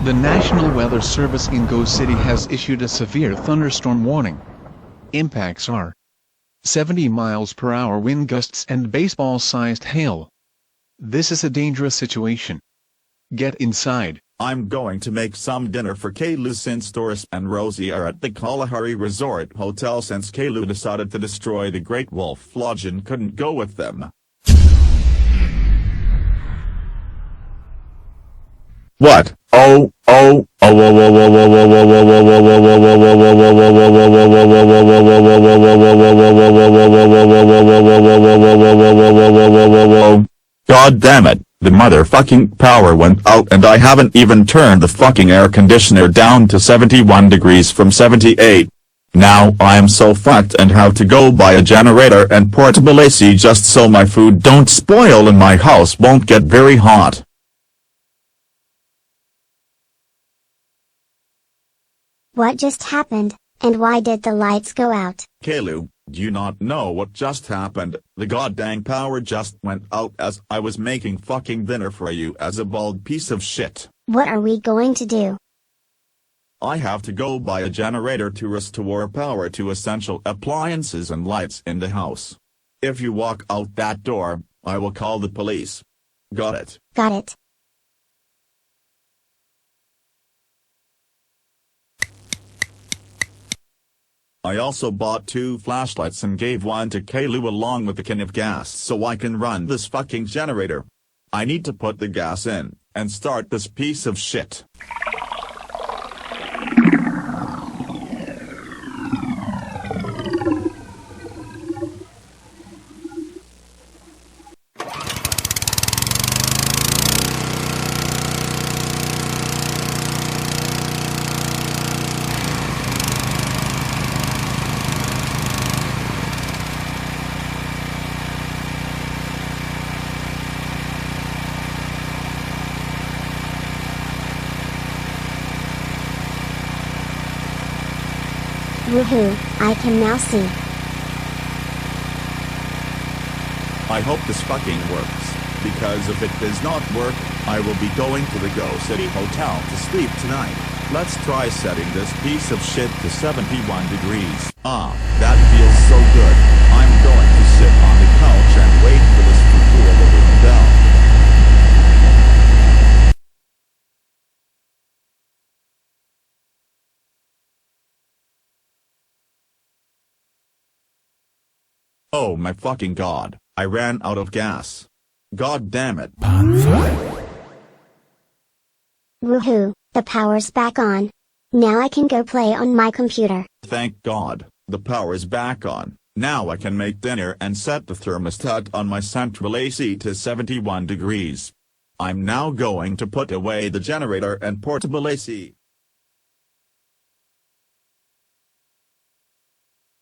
The National Weather Service in Go City has issued a severe thunderstorm warning. Impacts are 70 miles per hour wind gusts and baseball-sized hail. This is a dangerous situation. Get inside. I'm going to make some dinner for Caillou since Doris and Rosie are at the Kalahari Resort Hotel since Caillou decided to destroy the Great Wolf Lodge and couldn't go with them. What? Oh, God damn it, the motherfucking power went out and I haven't even turned the fucking air conditioner down to 71 degrees from 78. Now I am so fucked and have to go buy a generator and portable AC just so my food don't spoil and my house won't get very hot. What just happened, and why did the lights go out? Caillou, do you not know what just happened? The goddamn power just went out as I was making fucking dinner for you as a bald piece of shit. What are we going to do? I have to go buy a generator to restore power to essential appliances and lights in the house. If you walk out that door, I will call the police. Got it? Got it. I also bought 2 flashlights and gave one to Caillou along with a can of gas so I can run this fucking generator. I need to put the gas in, and start this piece of shit. Woohoo, I can now see. I hope this fucking works, because if it does not work, I will be going to the Go City Hotel to sleep tonight. Let's try setting this piece of shit to 71 degrees. That feels so good. I'm going to sit on the couch and wait for this to cool a little down. Oh my fucking god, I ran out of gas. God damn it. Woohoo, the power's back on. Now I can go play on my computer. Thank God, the power is back on. Now I can make dinner and set the thermostat on my central AC to 71 degrees. I'm now going to put away the generator and portable AC.